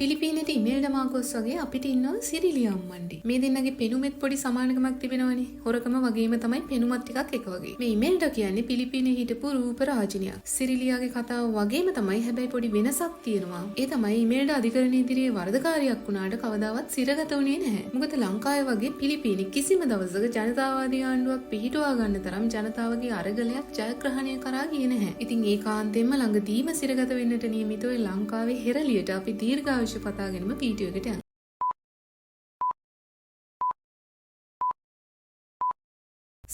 පිලිපීනට ඉමේල්ඩ Marcos වගේ අපිට ඉන්නවා සිරිලියා අම්මන්ඩි. මේ දෙන්නගේ පෙනුමෙත් පොඩි සමානකමක් තිබෙනවනේ. හොරකම වගේම තමයි පෙනුමත් ටිකක් එක වගේ. මේ ඉමේල්ඩ කියන්නේ පිලිපීනේ හිටපු රූප රාජිනියක්. සිරිලියාගේ කතාව වගේම තමයි හැබැයි පොඩි වෙනසක් තියෙනවා. ඒ තමයි ඉමේල්ඩ අධිකරණ ඉදිරියේ වරදකාරියක් වුණාට කවදාවත් සිරගත වුණේ නැහැ. මොකද ලංකාවේ වගේ පිලිපීනේ කිසිම දවසක ජනතාවාදී ආණ්ඩුවක් පිහිටුවා ගන්න තරම් ජනතාවගේ අරගලයක් ජයග්‍රහණය කරා ගියේ නැහැ. ඉතින් ඒකාන්තයෙන්ම ළඟදීම සිරගත වෙන්නට නියමිතව ලංකාවේ හෙරලියට අපි දීර්ඝ පතාගෙනම වීඩියෝ එකට යන්න.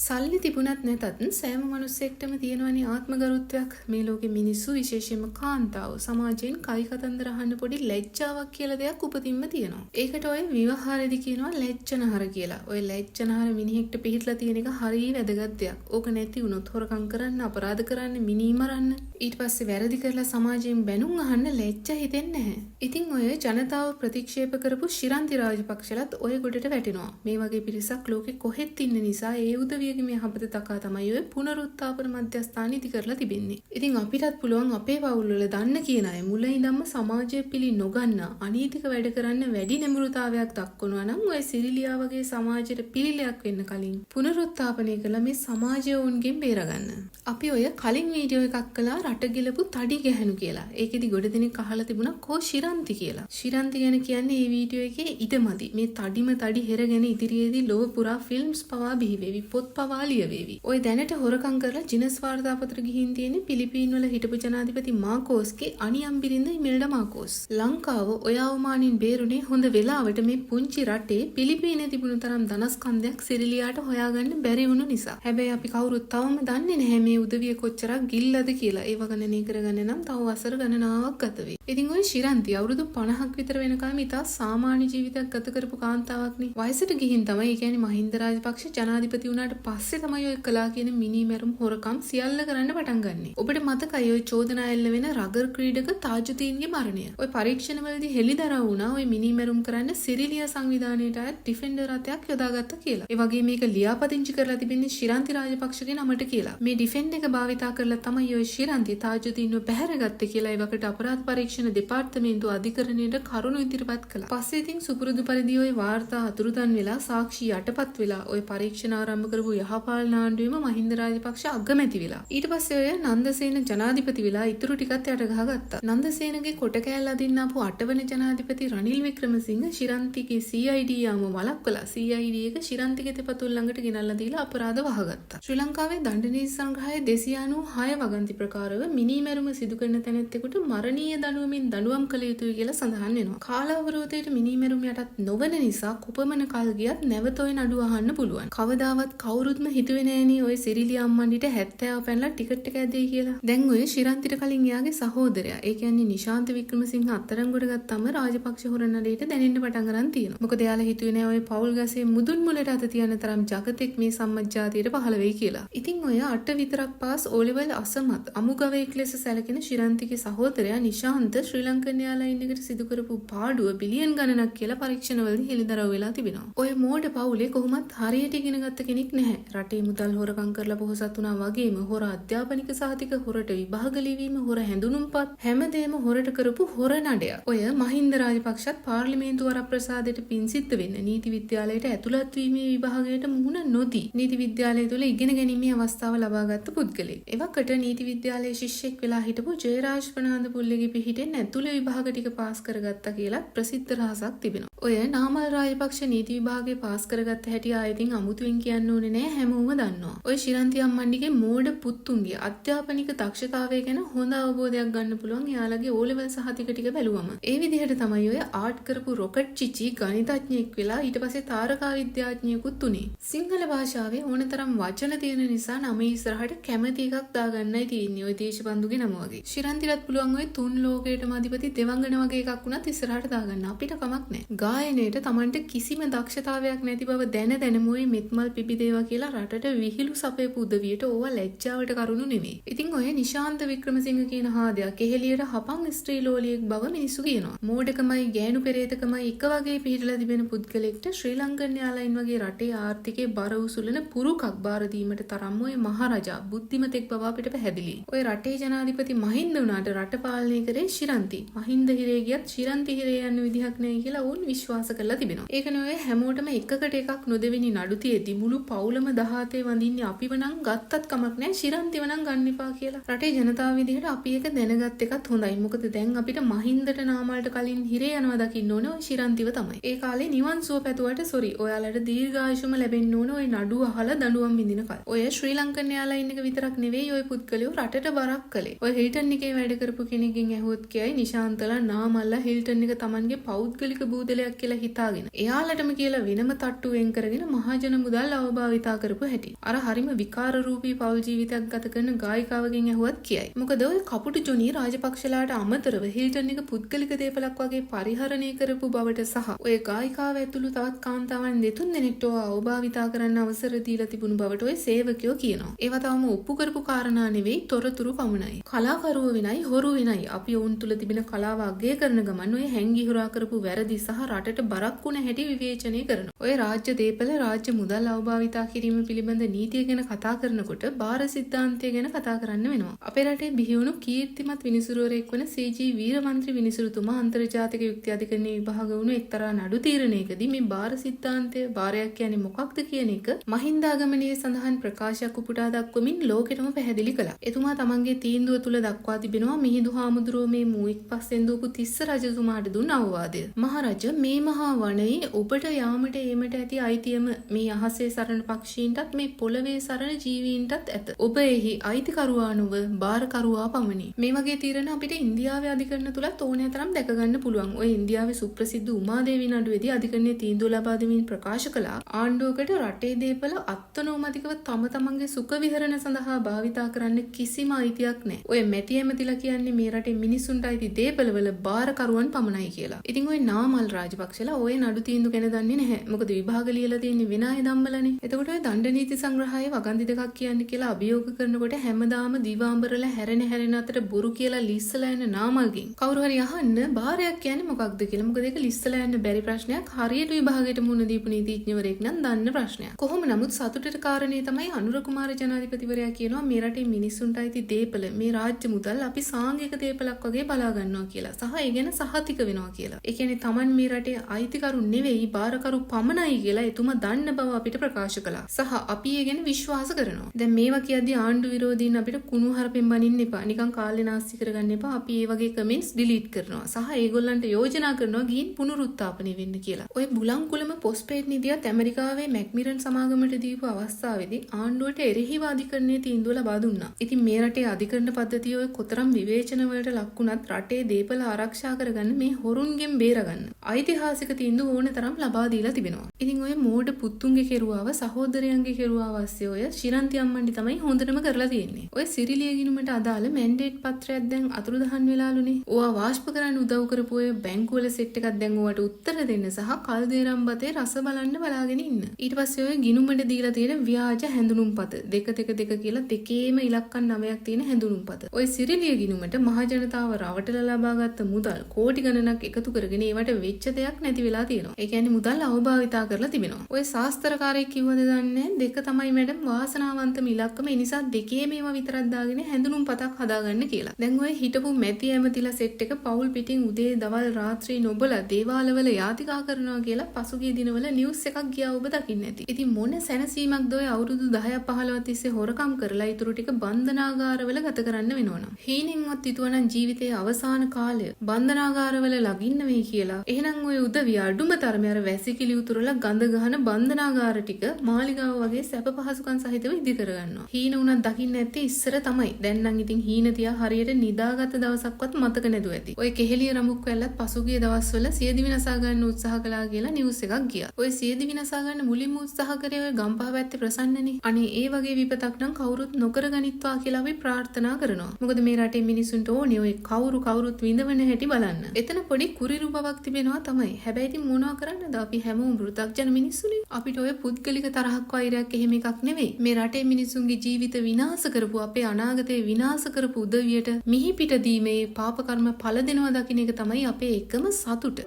සල්ලි තිබුණත් නැතත් සෑම මිනිස්සෙක්ටම තියෙනවනේ ආත්මගරුත්වයක්. මේ ලෝකේ මිනිස්සු විශේෂයෙන්ම කාන්තාව සමාජයෙන් කයි කතන්දර අහන්න පොඩි ලැජ්ජාවක් කියලා දෙයක් උපතින්ම තියෙනවා. ඒකට ඔය විවාහාරෙදි කියනවා ලැජ්ජනහර කියලා. ඔය ලැජ්ජනහර මිනිහෙක්ට පිළිట్లా තියෙන එක හරිය වැදගත් දෙයක්. ඕක නැති වුණොත් හොරකම් කරන්න, අපරාධ කරන්න, මිනී මරන්න, ඊට පස්සේ වැරදි කරලා සමාජයෙන් බැනුම් අහන්න ලැජ්ජා හිතෙන්නේ නැහැ. ඉතින් ඔය ජනතාව ප්‍රතික්ෂේප කරපු ශිරන්ති රාජපක්ෂලත් ඔය ගොඩට වැටෙනවා. මේ වගේ පිරිසක් ලෝකෙ කොහෙත් ඉන්න නිසා ඒ උදවියගේ මේ හපත තකා තමයි ඔය පුනරුත්ථාපන මධ්‍යස්ථාන ඉදි කරලා තිබෙන්නේ. ඉතින් අපිටත් පුළුවන් අපේ පවුල්වල දන්න කියන අය මුල ඉඳන්ම සමාජයේ පිළි නොගන්න අනීතික වැඩ කරන්න වැඩි නැඹුරුතාවයක් දක්වනවා නම් ඔය සිරිලියා වගේ සමාජයට පිළිලයක් වෙන්න කලින් පුනරුත්ථාපනය කළා මේ සමාජය උන්ගෙන් බේරගන්න. අපි ඔය කලින් වීඩියෝ එකක් කළා රට ගිලපු තඩි ගැහණු කියලා. ඒකෙදි ගොඩ දෙනෙක් අහලා තිබුණා කෝ ශිරන්ති කියලා. ශිරන්ති ගැන කියන්නේ මේ වීඩියෝ එකේ ඉඩමදි. මේ තඩිම තඩි හෙර ගැන ඉදිරියේදී ලෝව පුරා ෆිල්ම්ස් පවා බිහිවෙවි. පොත් පවා ලියවෙවි. ඔය දැනට හොරකම් කරලා ජිනස් වාර්තාපත්‍ර ගිහින් තියෙන්නේ පිලිපීන් වල හිටපු ජනාධිපති මාකෝස්ගේ අනියම් බිරිඳ ඉමේල්ඩ මාකෝස්. ලංකාව ඔය අවමානින් බේරුනේ හොඳ වෙලාවට මේ පුංචි රටේ පිලිපීනේ තිබුණු තරම් ධනස්කන්ධයක් සිරිලියාට හොයාගන්න බැරි වුණු නිසා. හැබැයි අපි කවුරුත් තවම දන්නේ නැහැ මේ උදවිය කොච්චරක් ගිල්ලද කියලා. ඒව ගණනය කරගන්න නම් තව වසර ගණනාවක් ගත වෙයි. ඉතින් ඔය ශිරන්ති අවුරුදු 50ක් විතර වෙනකම් ඉතා සාමාන්‍ය ජීවිතයක් ගත කරපු කාන්තාවක්නේ. වයසට ගිහින් තමයි ඒ කියන්නේ මහින්ද රාජපක්ෂ ජනාධිපති වුණාට පස්සේ තමයි ඔය කලා කියන මිනි මැරුම් හොරකම් සියල්ල කරන්න පටන් ගන්නෙ. ඔබට මතකයි ඔය චෝදනා එල්ල වෙන රගර් ක්‍රීඩක තාජුදීන්ගේ මරණය. ඔය පරීක්ෂණවලදී හෙළිදරව් වුණා ඔය මිනි මැරුම් කරන්න සිරිලියා සංවිධානයට අයත් ඩිෆෙන්ඩර් රථයක් යොදාගත්තා කියලා. ඒ වගේ මේක ලියාපදිංචි කරලා තිබෙන්නේ ශිරන්ති රාජපක්ෂගේ නමට කියලා. මේ ඩිෆෙන්ඩ් එක භාවිතා කරලා තමයි ඔය ශිරන්ති තාජුදීන්ව පැහැරගත්තේ කියලා ඒවකට අපරාධ පරීක්ෂණ දෙපාර්තමේන්තුව අධිකරණයට කරුණු ඉදිරිපත් කළා. පස්සේ ඉතින් සුපුරුදු පරිදි ඔය වාර්තා අතුරුදන් වෙලා සාක්ෂි යටපත් වෙලා ඔය පරීක්ෂණ ආරම්භ කරපු යහපාලන ආණ්ඩුවේම මහින්ද රාජපක්ෂ අගමැති වෙලා. ඊට පස්සේ ඔය නන්දසේන ජනාධිපති වෙලා ඉතුරු ටිකත් යට ගහගත්තා. නන්දසේනගේ කොට කෑල්ල අදින්න ආපු 8 වෙනි ජනාධිපති රනිල් වික්‍රමසිංහ ශිරන්තිගේ CID යාම වළක්වලා CID එක ශිරන්තිගේ තෙපතුල් ළඟට ගෙනල්ලා දීලා අපරාධ වහගත්තා. ශ්‍රී ලංකාවේ දණ්ඩ නීති සංග්‍රහයේ 296 වගන්ති ප්‍රකාරව මිනි මැරුම සිදු කරන තැනැත්තෙකුට මරණීය දඬුවමින් දඬුවම් කළ යුතුයි කියලා සඳහන් වෙනවා. කාලාවරෝධයට මිනි මැරුම් යටත් නොවන නිසා කුපමණ කල් ගියත් නැවත ඔය නඩුව අහන්න පුළුවන්. කවදාවත් කවුරුත්ම හිතුවේ නෑනේ ඔය සිරිලියා අම්මන්ඩිට 70 පැනලා ටිකට් එක ඇදෙයි කියලා. දැන් ඔය ශිරන්තිට කලින් එයාගේ සහෝදරයා, ඒ කියන්නේ නිශාන්ත වික්‍රමසිංහ අත්අඩංගුවට ගත්තම රාජපක්ෂ හොරන නඩේට දැනෙන්න පටන් ගන්න තියෙනවා. මොකද එයාලා හිතුවේ නෑ ඔය පෞල් ගසේ මුදුන් මුලට අත තියන තරම් జగතෙක් මේ සම්මජ්ජාතියට පහළ වෙයි කියලා. ඉතින් ඔය 8 විතරක් පාස් O level අසමත් අමුගවයෙක් ලෙස සැලකෙන ශිරන්තිගේ සහෝදරයා නිශාන්ත ශ්‍රී ලංකන් එයාලයින් එකට සිදු කරපු පාඩුව බිලියන් ගණනක් කියලා පරීක්ෂණවලදී හෙළිදරව් වෙලා තිබෙනවා. ඔය මෝඩ පවුලේ කොහොමත් හරියට ඉගෙන ගත්ත කෙනෙක් නැහැ. රටේ මුදල් හොරකම් කරලා පොහොසත් වුණා වගේම හොර අධ්‍යාපනික සහතික හොරට විභාග ලිවීම හොර හැඳුනුම්පත් හැමදේම හොරට කරපු හොර නඩයක්. ඔය මහින්ද රාජපක්ෂත් පාර්ලිමේන්තු වරප්‍රසාදයට පින් සිද්ධ වෙන්න නීති විද්‍යාලයට ඇතුළත් වීමේ විභාගයට මුහුණ නොදී නීති විද්‍යාලය තුළ ඉගෙන ගැනීමේ අවස්ථාව ලබාගත් පුද්ගලෙක්. එවකට නීති විද්‍යාලයේ ශිෂ්‍යෙක් වෙලා හිටපු ජයරාජ් ප්‍රනාන්දු පුල්ලගේ පිහිටෙන් ඇතුළේ විභාග ටික පාස් කරගත්තා කියලා ප්‍රසිද්ධ රහසක් තිබෙනවා. ඔය නාමල් රාජපක්ෂ නීති විභාගේ පාස් කරගත්ත හැටි ආයෙත් අමුතුවෙන් කියන්න ඕනේ නෑ, හැමෝම දන්නවා. ඔය ශිරන්ති අම්මන්ඩිගේ මෝඩ පුතුන්ගේ අධ්‍යාපනික දක්ෂතාවය ගැන හොඳ අවබෝධයක් ගන්න පුළුවන් එයාලගේ O level සහතික ටික බැලුවම. ඒ විදිහට තමයි ඔය ආර්ට් කරපු රොකට් චිචි ගණිතඥයෙක් වෙලා ඊට පස්සේ තාරකා විද්‍යාඥයෙකුත් උනේ. සිංහල භාෂාවේ ඕනතරම් වචන තියෙන නිසා නම ඉස්සරහට කැමති එකක් දාගන්නයි තියෙන්නේ ඔය දේශබන්දුගේ නම වගේ. ශිරන්තිලත් පුළුවන් ඔය තුන් ලෝකයටම අධිපති දෙවංගන වගේ එකක් වුණත් ඉස්සරහට දාගන්න. අපිට කමක් නෑ. ගායනයට Tamanට කිසිම දක්ෂතාවයක් නැති බව දැන මොයි මෙත්මල් පිබිදේවා කියලා රටට විහිළු සපයපු උදවියට ඕවා ලැජ්ජාවට කරුණු නෙවෙයි. ඉතින් ඔය නිශාන්ත වික්‍රමසිංහ කියන හාදයා කෙහෙලියට හපන් ස්ත්‍රී ලෝලියෙක් බව මිනිස්සු කියනවා. මෝඩකමයි ගෑනු පෙරේතකමයි එක වගේ පිළිලා තිබෙන පුද්ගලෙක්ට ශ්‍රී ලංකන් එයාලයින් වගේ රටේ ආර්ථිකයේ බර උසුලන පුරුකක් බාර දීමට තරම් ඔය මහරජා බුද්ධිමතෙක් බව අපිට පැහැදිලි. ඔය රටේ ජනාධිපති මහින්ද වුණාට රට පාලනය කරේ ශිරන්ති. මහින්ද හිරේ ගියත් ශිරන්ති හිරේ යන්න විදිහක් නැහැ කියලා වුන් විශ්වාස කරලා තිබෙනවා. ඒකනේ ඔය හැමෝටම එකකට එකක් නොදෙවෙනි නඩු තියෙද්දි මුළු පවුලම 17 වඳින්නේ අපිව නම් ගත්තත් කමක් නැහැ ශිරන්තිව නම් ගන්න එපා කියලා. රටේ ජනතාව විදිහට අපි එක දැනගත් එකත් හොඳයි. මොකද දැන් අපිට මහින්දට නාමල්ට කලින් හිරේ යනවා දකින්න ඕනේ ඔය ශිරන්තිව තමයි. ඒ කාලේ නිවන් සුව පැතුවට සොරි. ඔයාලට දීර්ඝායුෂම ලැබෙන්න ඕනේ ඔය නඩු අහලා දඬුවම් විඳින කල්. ඔය ශ්‍රී ලංකන් එයාලයින් එක විතරක් නෙවෙයි ඔය පුද්ගලයෝ රටට බරක් කළේ. ඔය හිල්ටන් එකේ වැඩ කරපු කෙනෙක්ගෙන් ඇහුවොත් කියයි නිශාන්තලා නාමල්ලා හිල්ටන් එක Tamanගේ පෞද්ගලික බූදලයක් කියලා හිතාගෙන එයාලටම කියලා වෙනම තට්ටු වෙන් කරගෙන මහජන මුදල් අවභාවිතා කරපු හැටි. අර හරිම විකාර රූපී පෞල් ජීවිතයක් ගත කරන ගායිකාවගෙන් ඇහුවත් කියයි. මොකද ඔය කපුටු ජොනි රාජපක්ෂලාට අමතරව හිල්ටන් එක පුද්ගලික දේපලක් වගේ පරිහරණය කරපු බවට සහ ඔය ගායිකාව ඇතුළු තවත් කාන්තාවන් දෙතුන් දෙනෙක්ට අවභාවිතා කරන්න අවසර දීලා තිබුණු බවට ඔය සේවකයෝ කියනවා. ඒවා තවම ඔප්පු කරපු කාරණා නෙවෙයි තොරතුරු පමණයි. කලාකරුවෝ වෙනයි හොරු වෙනයි අපි ඔවුන් තුල තිබෙන කලාව අගය කරන ගමන් ඔය හැංගි හුරා කරපු වැරදි සහ රටට බරක් වුණ හැටි විවේචනය කරනවා. ඔය රාජ්‍ය දේපල රාජ්‍ය මුදල් අවභාවිතා කිරීම පිළිබඳ නීතිය ගැන කතා කරනකොට බාර සිද්ධාන්තය ගැන කතා කරන්න වෙනවා. අපේ රටේ බිහි වුණු කීර්තිමත් විනිසුරුවරයෙක් වන සී.ජී. වීරමන්ත්‍රී විනිසුරුතුමා අන්තර්ජාතික යුක්ති අධිකරණයේ විභාග වුණු එක්තරා නඩු තීරණයකදී මේ බාර සිද්ධාන්තය බාරයක් කියන්නේ මොකක්ද කියන එක මහින්දාගමනයේ සඳහන් ප්‍රකාශයක් උපුටා දක්වමින් ලෝකෙටම පැහැදිලි කළා. එතුමා තමන්ගේ තීන්දුව තුල දක්වා තිබෙනවා මිහිඳු හාමුදුරුවෝ මේ මූයික් පස්සෙන් දූපු තිස්ස රජතුමාට දුන් අවවාදය. මහරජ මේ මහා වනයේ ඔබට යාමට ඒමට ඇති අයිතියම මේ අහසේ සරණ පක්ෂීන්ටත් මේ පොළවේ සරණ ජීවීන්ටත් ඇත. ඔබ එහි අයිතිකරුවා නොව බාරකරුවා පමණි. මේ වගේ තීරණ අපිට ඉන්දියාවේ අධිකරණ තුලත් ඕනෑ තරම් දැක ගන්න පුළුවන්. ඔය ඉන්දියාවේ සුප්‍රසිද්ධ උමාදේවි නඩුවේදී අධිකරණයේ තීන්දුව ලබා දෙමින් ප්‍රකාශ කළා ආණ්ඩුවකට රටේ දේපල අත්නෝමතිකව තම තමන්ගේ සුඛ විහරණ සඳහා භාවිතා කරන්න කිසිම අයිතියක් නැහැ. ඔය මැටි ඇමතිලා කියන්නේ මේ රටේ මිනිසුන්ට අයිති දේපලවල බාරකරුවන් පමණයි කියලා. ඉතින් ඔය නාමල් රාජපක්ෂලා ඔය නඩු තීන්දුව ගැන දන්නේ නැහැ. මොකද විභාග ලියලා තියෙන්නේ වෙන අය ධම්මලනේ. එතකොට ඔය දණ්ඩ නීති සංග්‍රහයේ වගන්ති දෙකක් කියන්නේ කියලා අභියෝග කරනකොට හැමදාම දිවාඹරලා හැරෙන අතර බොරු කියලා ලිස්සලා යන නාමල්ගෙන් කවුරු හරි අහන්න බාරයක් කියන්නේ මොකක්ද කියලා. මොකද ඒක ලිස්සලා යන්න බැරි ප්‍රශ්නයක්. හරියට විභාගයට මුහුණ දීපු නීතිඥවරයෙක් නම් දන්න ප්‍රශ්නයක්. කොහොම නමුත් සතුටට කාරණේ තමයි අනුර කුමාර ජනාධිපතිවරයා කියනවා මේ රටේ මිනිස්සුන්ට අයිති දේපල මේ රාජ්‍ය මුදල් අපි සාංගික දේපලක් වගේ බලා ගන්නවා කියලා. සහ ඒ ගැන සහතික වෙනවා කියලා. ඒ කියන්නේ Taman මේ රටේ අයිතිකරු නෙවෙයි බාරකරු පමණයි කියලා එතුමා දන්න බව අපිට ප්‍රකාශ කළා. සහ අපි ඒ ගැන විශ්වාස කරනවා. දැන් මේවා කියද්දී ආණ්ඩු විරෝධීන් අපිට කුණු හරපෙන් බනින්න එපා. නිකන් කාලේ නාස්ති කරගන්න එපා. අපි ඒ වගේ කමෙන්ට්ස් ඩිලීට් කරනවා. සහ ඒගොල්ලන්ට යෝජනා කරනවා ගිහින් පුනරුත්ථාපනය වෙන්න කියලා. ඔය බුලංකුලම පොස්පේඩ් නිදියත් ඇමරිකාවේ මැක්මිරන් සමාගමට දීපු අවස්ථාවේදී ආණ්ඩුවට එරෙහිව අධිකරණයේ තීන්දුව ලබා දුන්නා. ඉතින් මේ රටේ අධිකරණ පද්ධතිය ඔය කොතරම් විවේචන වලට ලක් වුණත් රටේ දේපල ආරක්ෂා කරගන්න මේ හොරුන්ගෙන් බේරගන්න ඓතිහාසික තීන්දුව ඕන තරම් ලබා දීලා තිබෙනවා. ඉතින් ඔය මෝඩ පුතුන්ගේ කෙරුවාව සහෝදරයන්ගේ කෙරුවාව ASCII ඔය ශිරන්ති අම්මන්ඩි තමයි හොඳටම කරලා තියෙන්නේ. ඔය සිරිලිය ගිණුමට අදාළ මැන්ඩේට් පත්‍රයක් දැන් අතුරුදහන් වෙලාලුනේ. ඕවා වාෂ්ප කරන්න උදව් කරපු ඔය බැංකුවල සෙට් එකක් දැන් ඕවට උත්තර දෙන්න සහ කල්දේරම් බතේ රස බලන්න බලාගෙන ඉන්න. ඊට පස්සේ ඔය ගිණුමට දීලා තියෙන ව්‍යාජ හැඳුනුම්පත 2 කියලා දෙකේම ඉලක්කම් 9ක් තියෙන හැඳුනුම්පත. ඔය සිරිලිය ගිණුමට මහ ජනතාව රවටලා ලබාගත්ත මුදල් කෝටි ගණනක් එකතු කරගෙන ඒවට වෙච්ච දෙයක් නැති වෙලා තියෙනවා. ඒ කියන්නේ මුදල් අවභාවිතා කරලා තිබෙනවා. ඔය ශාස්ත්‍රකාරයෙක් කිව්වද දන්නේ 2 තමයි මැඩම් වාසනාවන්තම ඉලක්කම. ඒ නිසා දෙකේ මේවා විතරක් දාගෙන හැඳුනුම්පතක් හදාගන්න කියලා. දැන් ඔය හිටපු මැති ඇමතිලා සෙට් එක පවුල් පිටින් උදේ දවල් රාත්‍රී නොබලා දේවාලවල යාතිකා කරනවා කියලා පසුගිය දිනවල නිවුස් එකක් ගියා ඔබ දකින්න ඇති. ඉතින් මොන සැනසීමක්ද ඔය අවුරුදු 10ක් 15ක් තිස්සේ හොරකම් කරලා ඊටු ටික බන්ධනාගාරවල ගත කරන්න වෙනවනම්. හීනෙන්වත් හිතුවනම් ජීවිතයේ අවසාන කාලය බන්ධනාගාරවල ලගින්න වෙයි කියලා. එහෙනම් ඔය උදවිය අඩුම තරමේ අර වැසිකිලි උතුරලා ගඳ ගහන බන්ධනාගාර ටික මාලිගාව වගේ සැප පහසුකම් සහිතව ඉදි කරගන්නවා. හීන උනත් දකින්න ඇත්තේ ඉස්සර තමයි. දැන් නම් ඉතින් හීන තියා හරියට නිදාගත් දවසක්වත් මතක නැතුව ඇති. ඔය කෙහෙලිය රමුක් වැල්ලත් පසුගිය දවස්වල සියදිවි නසා ගන්න උත්සාහ කළා කියලා නිවුස් එකක් ගියා. ඔය සියදිවි නසා ගන්න මුලින්ම උත්සාහ කරේ ඔය ගම්පහ පැත්තේ ප්‍රසන්නනේ. අනේ ඒ වගේ විපතක් නම් කවුරුත් නොකර ගනිත්වා කියලා අපි ප්‍රාර්ථනා කරනවා. මොකද මේ රටේ මිනිසුන්ට ඕනේ ඔය කවුරුත් විඳවන හැටි බලන්න. එතන පොඩි කුරිරු බවක් තිබෙනවා. තම තමයි. හැබැයි ඉතින් මොනවා කරන්නද? අපි හැමෝම වෘතග්ජන මිනිස්සුනේ. අපිට ඔය පුද්ගලික තරහක් වෛරයක් එහෙම එකක් නෙවෙයි. මේ රටේ මිනිසුන්ගේ ජීවිත විනාශ කරපු අපේ අනාගතේ විනාශ කරපු උදවියට මිහිපිට දීමේ පාප කර්ම ඵල දෙනවා දකින්න එක තමයි අපේ එකම සතුට.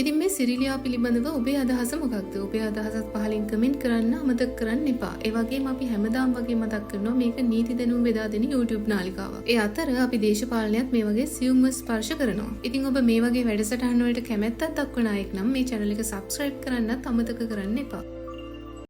ඉතින් මේ සිරිලියා පිළිබඳව ඔබේ අදහස මොකක්ද? ඔබේ අදහසත් පහලින් කමෙන්ට් කරන්න අමතක කරන්න එපා. ඒ වගේම අපි හැමදාම වගේ මතක් කරනවා මේක නීති දැනුම් බෙදා දෙන YouTube නාලිකාවක්. ඒ අතර අපි දේශපාලනයත් මේ වගේ සියුම්ව ස්පර්ශ කරනවා. ඉතින් ඔබ මේ වගේ වැඩසටහන් වලට කැමැත්තක් දක්වන අයෙක් නම් මේ channel එක subscribe කරන්නත් අමතක කරන්න එපා.